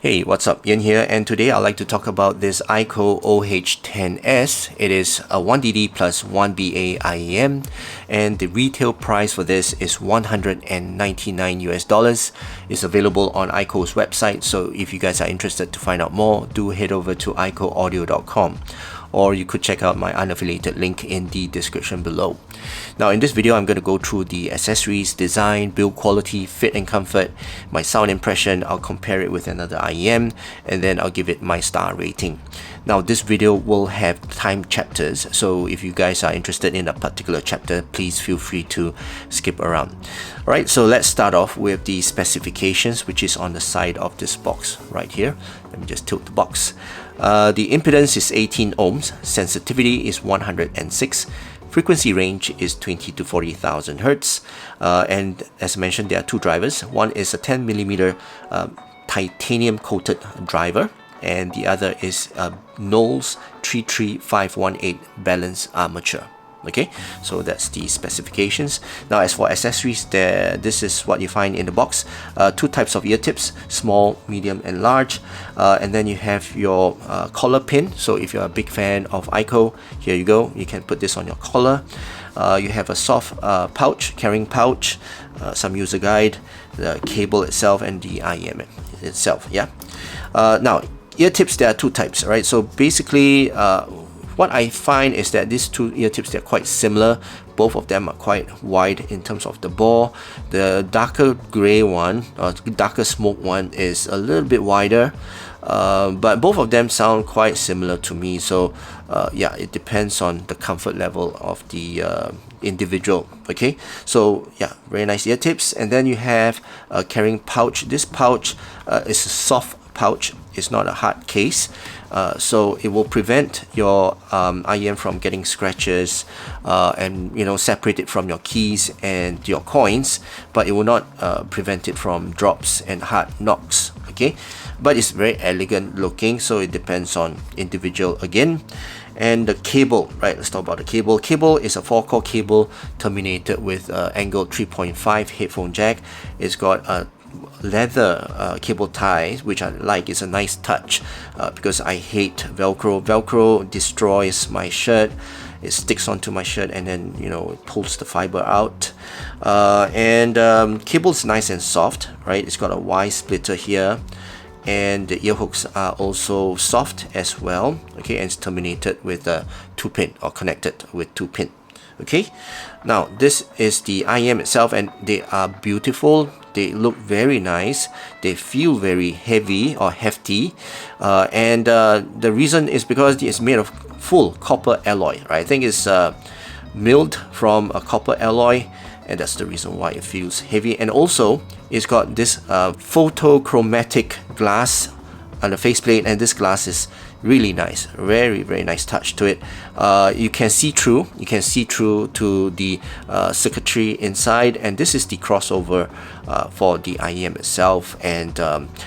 Hey, what's up? Ian here, and today I'd like to talk about this Ikko oh10s. It is a 1DD plus 1BA IEM, and the retail price for this is $199 US. It's available on Ikko's website, so if you guys are interested to find out more, do head over to ikkoaudio.com, or you could check out my unaffiliated link in the description below. Now in this video, I'm going to go through the accessories, design, build quality, fit and comfort, my sound impression. I'll compare it with another IEM, and then I'll give it my star rating. Now this video will have time chapters, so if you guys are interested in a particular chapter, please feel free to skip around. Alright, so let's start off with the specifications, which is on the side of this box right here. Let me just tilt the box. The impedance is 18 ohms, sensitivity is 106, frequency range is 20 to 40,000 Hertz, and as mentioned, there are two drivers. One is a 10mm titanium coated driver, and the other is Knowles 33518 balance armature. Okay, so that's the specifications. Now as for accessories, this is what you find in the box. Two types of ear tips, small, medium and large, and then you have your collar pin. So if you're a big fan of Ikko, here you go, you can put this on your collar. You have a soft pouch, carrying pouch, some user guide, the cable itself, and the IEM itself. Yeah. Now ear tips, there are two types, right? So basically what I find is that these two ear tips, they're quite similar. Both of them are quite wide in terms of the bore. The darker gray one, or darker smoke one, is a little bit wider, but both of them sound quite similar to me. So yeah, it depends on the comfort level of the individual. Okay, so yeah, very nice ear tips. And then you have a carrying pouch. This pouch is a soft pouch. It's not a hard case, so it will prevent your IEM from getting scratches and separate it from your keys and your coins, but it will not prevent it from drops and hard knocks. Okay, but it's very elegant looking, so it depends on individual again. And the cable, right, let's talk about the cable. Cable is a 4-core cable terminated with angled 3.5 headphone jack. It's got a leather cable ties, which I like. It's a nice touch because I hate Velcro. Velcro destroys my shirt. It sticks onto my shirt, and then it pulls the fiber out. Cable's nice and soft, right? It's got a Y splitter here, and the ear hooks are also soft as well. Okay, and it's terminated with a 2-pin, or connected with 2-pin. Okay, now this is the IEM itself, and they are beautiful. They look very nice. They feel very heavy or hefty, and the reason is because it's made of full copper alloy, right? I think it's milled from a copper alloy, and that's the reason why it feels heavy. And also it's got this photochromatic glass on the faceplate, and this glass is really nice, very nice touch to it. You can see through to the circuitry inside, and this is the crossover for the IEM itself. And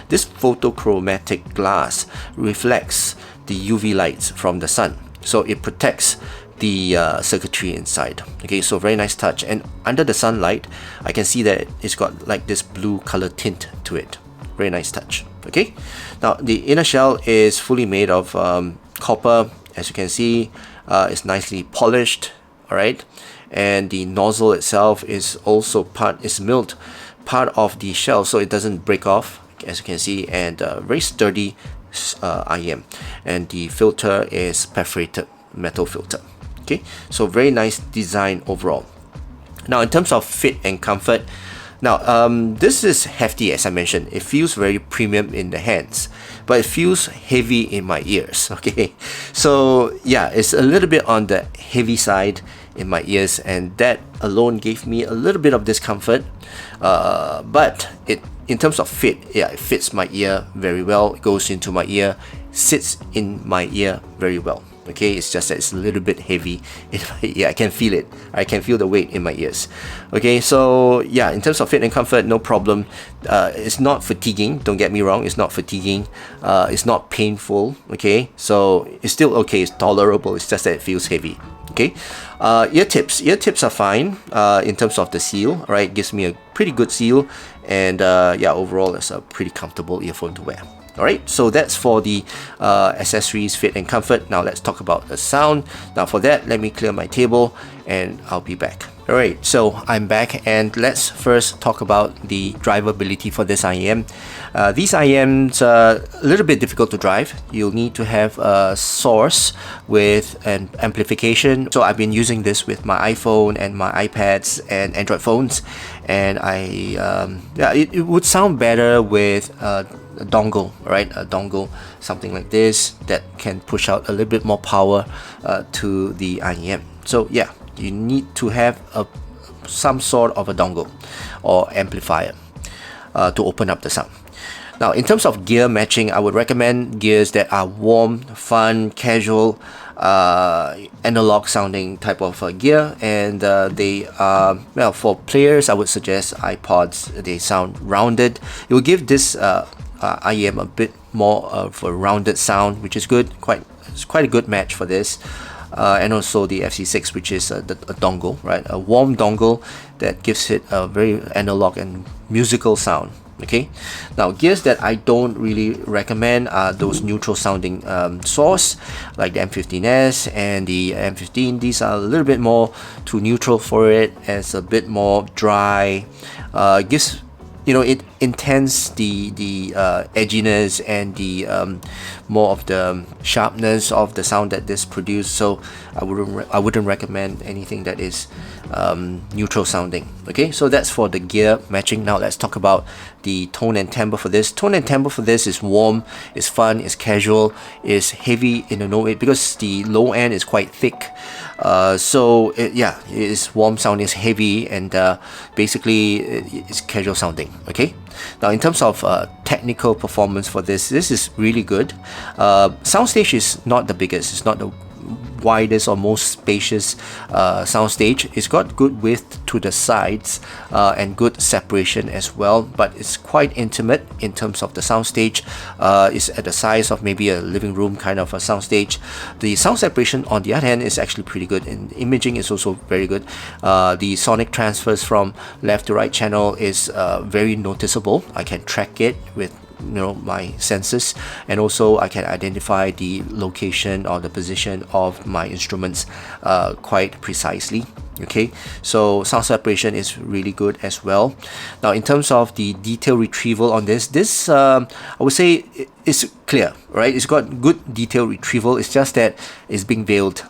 this photochromatic glass reflects the UV lights from the sun, so it protects the circuitry inside. Okay, so very nice touch. And under the sunlight, I can see that it's got like this blue color tint to it. Very nice touch. Okay, now the inner shell is fully made of copper. As you can see, it's nicely polished. All right, and the nozzle itself is also milled part of the shell, so it doesn't break off, as you can see. And very sturdy IEM, and the filter is perforated metal filter. Okay, so very nice design overall. Now in terms of fit and comfort, now this is hefty, as I mentioned. It feels very premium in the hands, but it feels heavy in my ears. Okay, so yeah, it's a little bit on the heavy side in my ears, and that alone gave me a little bit of discomfort, but in terms of fit, yeah, it fits my ear very well. It goes into my ear, sits in my ear very well. Okay, it's just that it's a little bit heavy in my ear. I can feel it. I can feel the weight in my ears. Okay, so yeah, in terms of fit and comfort, no problem. It's not fatiguing. Don't get me wrong. It's not fatiguing. It's not painful. Okay, so it's still okay. It's tolerable. It's just that it feels heavy. Okay, ear tips are fine in terms of the seal. Right, gives me a pretty good seal, and yeah, overall it's a pretty comfortable earphone to wear. Alright, so that's for the accessories, fit and comfort. Now let's talk about the sound. Now for that, let me clear my table and I'll be back. Alright, so I'm back, and let's first talk about the drivability for this IEM. These IEMs are a little bit difficult to drive. You'll need to have a source with an amplification. So I've been using this with my iPhone and my iPads and Android phones, and it would sound better with a dongle, right? A dongle, something like this, that can push out a little bit more power to the IEM. So yeah, you need to have some sort of a dongle or amplifier to open up the sound. Now, in terms of gear matching, I would recommend gears that are warm, fun, casual, analog sounding type of gear, and they are, well, for players, I would suggest iPods. They sound rounded. It will give this IEM a bit more of a rounded sound, which is good. It's quite a good match for this. And also the FC6, which is a dongle, right? A warm dongle that gives it a very analog and musical sound. Okay, now gears that I don't really recommend are those neutral sounding source, like the M15s and the M15. These are a little bit more too neutral for it, and it's a bit more dry. Gives, you know, it intends the edginess and the more of the sharpness of the sound that this produces. So I wouldn't recommend anything that is neutral sounding. Okay, so that's for the gear matching. Now let's talk about the tone and timbre for this. Tone and timbre for this is warm, is fun, is casual, is heavy in the note weight, because the low end is quite thick. So it is warm sounding, it's heavy, and basically it's casual sounding. Okay, now in terms of technical performance for this is really good. Soundstage is not the biggest, it's not the widest or most spacious soundstage. It's got good width to the sides and good separation as well, but it's quite intimate in terms of the soundstage. It's at the size of maybe a living room kind of a soundstage. The sound separation, on the other hand, is actually pretty good, and imaging is also very good. The sonic transfers from left to right channel is very noticeable. I can track it with my senses, and also I can identify the location or the position of my instruments quite precisely. Okay, so sound separation is really good as well. Now in terms of the detail retrieval on this I would say it's clear, right? It's got good detail retrieval. It's just that it's being veiled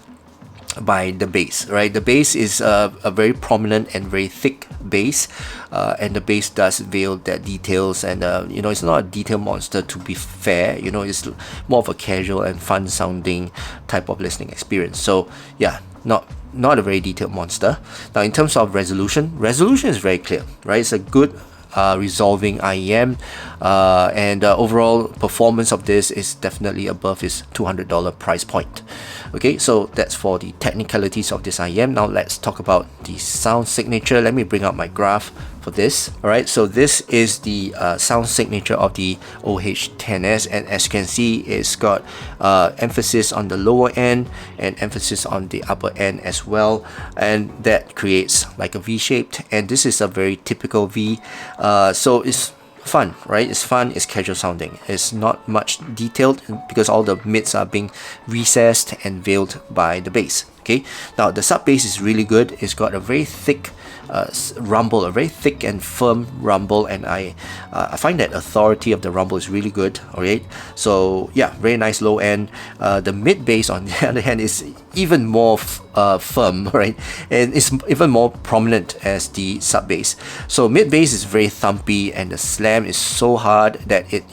by the bass, right? The bass is a very prominent and very thick bass, and the bass does veil that details, and it's not a detail monster, to be fair. It's more of a casual and fun sounding type of listening experience. So yeah, not a very detailed monster. Now in terms of resolution is very clear, right? It's a good resolving IEM, and overall performance of this is definitely above its $200 price point. Okay, so that's for the technicalities of this IEM. Now let's talk about the sound signature. Let me bring up my graph for this. Alright, so this is the sound signature of the oh10s, and as you can see, it's got emphasis on the lower end and emphasis on the upper end as well, and that creates like a V-shaped, and this is a very typical V. So it's fun, right? It's fun, it's casual sounding. It's not much detailed because all the mids are being recessed and veiled by the bass. Okay, now the sub bass is really good. It's got a very thick rumble, a very thick and firm rumble, and I find that authority of the rumble is really good. Alright, so yeah, very nice low end. The mid bass, on the other hand, is even more firm, right, and it's even more prominent as the sub bass. So mid bass is very thumpy, and the slam is so hard that it,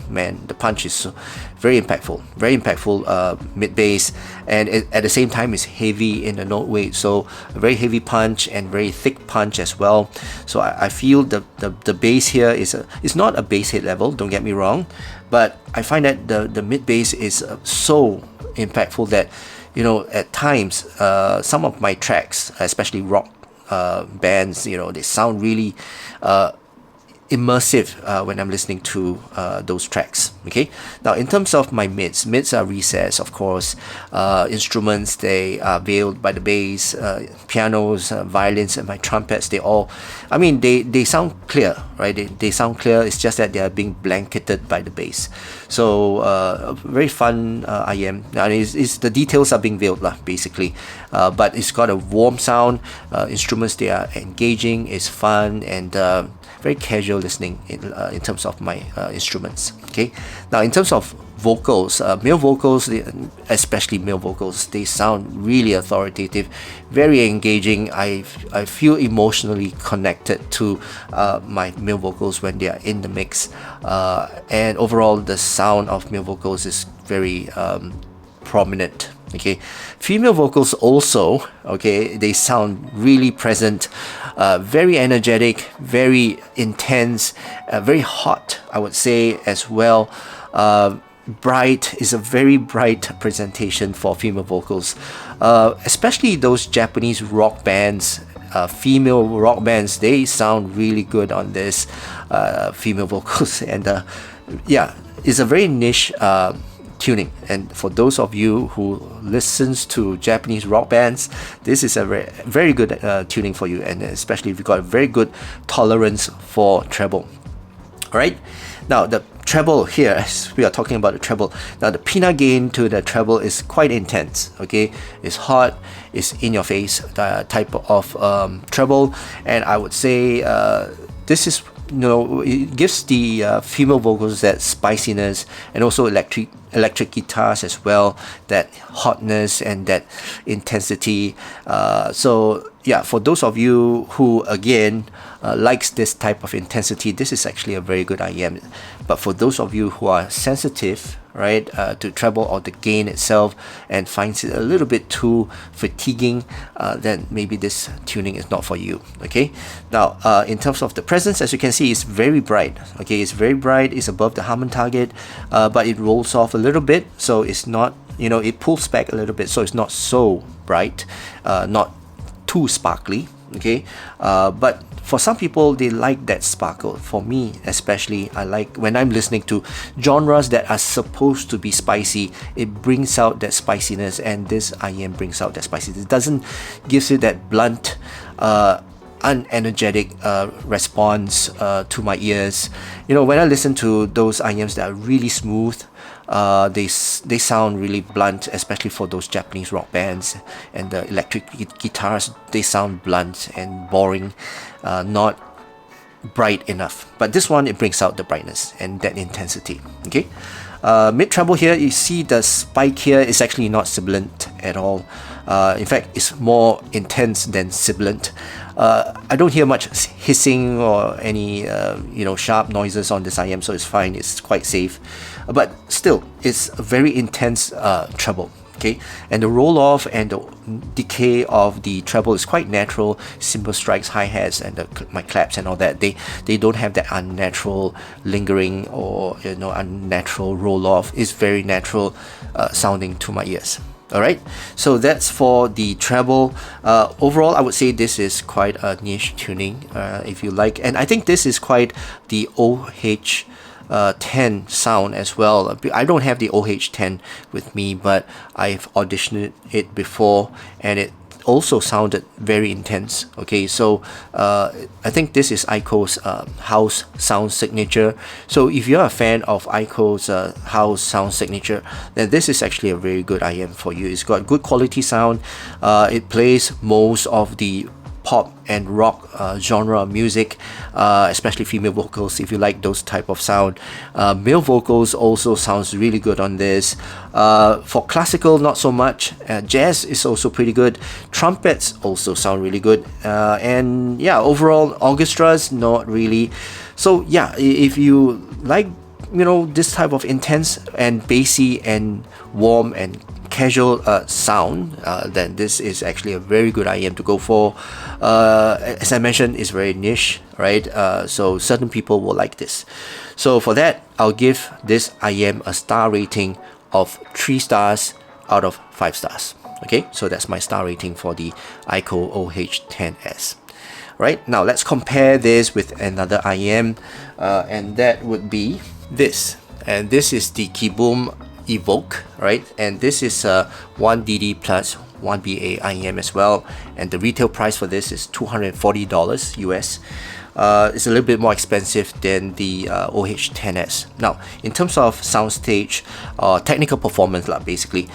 man, the punch is so very impactful mid bass, and at the same time is heavy in the note weight, so a very heavy punch and very thick punch as well. So I feel the bass here is not a bass hit level, don't get me wrong, but I find that the mid bass is so impactful that at times some of my tracks, especially rock bands, they sound really immersive when I'm listening to those tracks. Okay, now in terms of my mids are recessed, of course. Instruments, they are veiled by the bass. Pianos, violins, and my trumpets, they all, I mean, they sound clear, right? They sound clear. It's just that they are being blanketed by the bass. So very fun IM. And it's the details are being veiled lah, basically. But it's got a warm sound. Instruments, they are engaging. It's fun and very casual listening in terms of my instruments. Okay, now in terms of vocals, male vocals, especially male vocals, they sound really authoritative, very engaging. I feel emotionally connected to my male vocals when they are in the mix, and overall the sound of male vocals is very prominent. Okay, female vocals also, okay, they sound really present, very energetic, very intense, very hot, I would say, as well. Bright is a very bright presentation for female vocals, especially those Japanese rock bands. Female rock bands, they sound really good on this female vocals, and yeah, it's a very niche tuning. And for those of you who listens to Japanese rock bands, this is a very good tuning for you, and especially if you've got a very good tolerance for treble. All right, now the treble here, as we are talking about the treble, now the pinna gain to the treble is quite intense. Okay, it's hot, it's in your face type of treble, and I would say this is, you know, it gives the female vocals that spiciness, and also electric guitars as well, that hotness and that intensity. So yeah, for those of you who again likes this type of intensity, this is actually a very good IEM. But for those of you who are sensitive, right, to treble or the gain itself, and finds it a little bit too fatiguing, then maybe this tuning is not for you. Okay, now in terms of the presence, as you can see, it's very bright. Okay, it's very bright, it's above the Harman target, but it rolls off a little bit, so it's not, you know, it pulls back a little bit, so it's not so bright, not too sparkly. Okay, but for some people, they like that sparkle. For me especially, I like when I'm listening to genres that are supposed to be spicy, it brings out that spiciness, and this IEM brings out that spiciness. It doesn't gives you that blunt, unenergetic response to my ears. You know, when I listen to those IEMs that are really smooth, they sound really blunt, especially for those Japanese rock bands, and the electric guitars, they sound blunt and boring, not bright enough. But this one, it brings out the brightness and that intensity. Okay, mid treble here, you see the spike here is actually not sibilant at all. In fact, it's more intense than sibilant. I don't hear much hissing or any you know, sharp noises on this IM, so it's fine, it's quite safe. But still, it's a very intense treble. Okay, and the roll off and the decay of the treble is quite natural. Cymbal strikes, hi-hats, and my claps and all that, they don't have that unnatural lingering or, you know, unnatural roll off. It's very natural sounding to my ears. Alright, so that's for the treble. Overall, I would say this is quite a niche tuning, if you like, and I think this is quite the oh10 sound as well. I don't have the oh10 with me, but I've auditioned it before, and it also sounded very intense. Okay, so I think this is Ikko's house sound signature. So if you're a fan of Ikko's house sound signature, then this is actually a very good IM for you. It's got good quality sound. It plays most of the pop and rock genre music, especially female vocals, if you like those type of sound. Male vocals also sounds really good on this. For classical, not so much. Jazz is also pretty good. Trumpets also sound really good, and yeah, overall orchestras, not really. So yeah, if you like, you know, this type of intense and bassy and warm and casual sound, then this is actually a very good IM to go for. As I mentioned, it's very niche, right? So certain people will like this. So for that, I'll give this IM a star rating of 3 stars out of 5 stars. Okay, so that's my star rating for the Ikko oh10s. right? Now let's compare this with another IEM, and that would be this. And this is the Keyboom Evoke, right? And this is 1DD plus 1BA IEM as well, and the retail price for this is $240 US. It's a little bit more expensive than the oh10s. Now, in terms of soundstage technical performance, basically,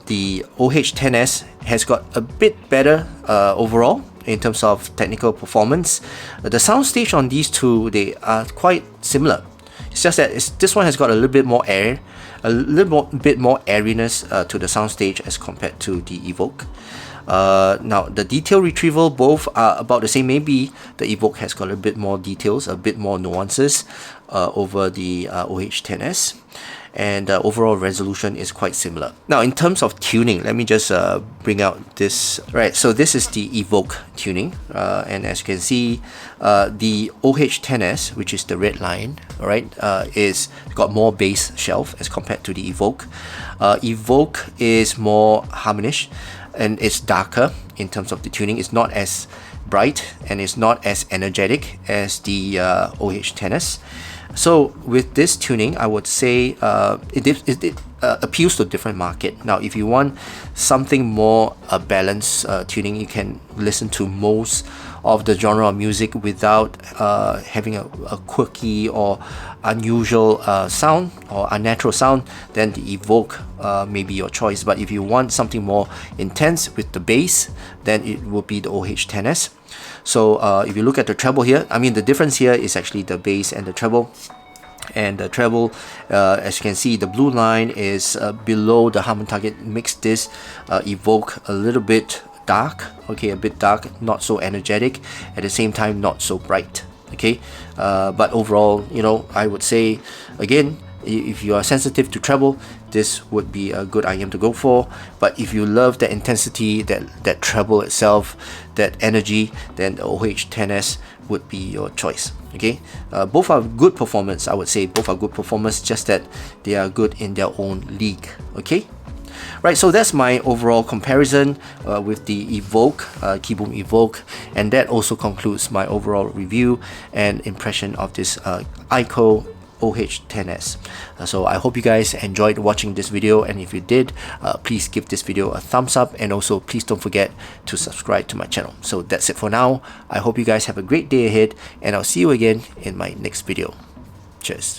the oh10s has got a bit better overall in terms of technical performance. The soundstage on these two, they are quite similar. It's just that this one has got a little bit more air, bit more airiness to the soundstage as compared to the Evoke. Now the detail retrieval, both are about the same. Maybe the Evoke has got a bit more details, a bit more nuances over the oh10s, and overall resolution is quite similar. Now in terms of tuning, let me just bring out this. Right, so this is the Evoke tuning, and as you can see, the oh10s, which is the red line, alright, is got more bass shelf as compared to the Evoke. Evoke is more harmonish and it's darker in terms of the tuning. It's not as bright and it's not as energetic as the oh10s. So with this tuning, I would say it appeals to a different market. Now if you want something more balanced tuning, you can listen to most of the genre of music without having a quirky or unusual sound or unnatural sound, then the Evoke may be your choice. But if you want something more intense with the bass, then it will be the oh10s. So if you look at the treble here, I mean the difference here is actually the bass and the treble. And the treble, as you can see, the blue line is below the Harman Target. Makes this Evoke a little bit dark, okay, a bit dark, not so energetic, at the same time not so bright, okay. But overall, you know, I would say again, if you are sensitive to treble, this would be a good IEM to go for. But if you love the intensity, that treble itself, that energy, then the oh10s would be your choice, okay. Both are good performance, I would say. Both are good performance, just that they are good in their own league, okay. Right, so that's my overall comparison with the Evoke, Keyboom Evoke, and that also concludes my overall review and impression of this Ikko oh10s. So I hope you guys enjoyed watching this video, and if you did, please give this video a thumbs up, and also please don't forget to subscribe to my channel. So that's it for now. I hope you guys have a great day ahead, and I'll see you again in my next video. Cheers.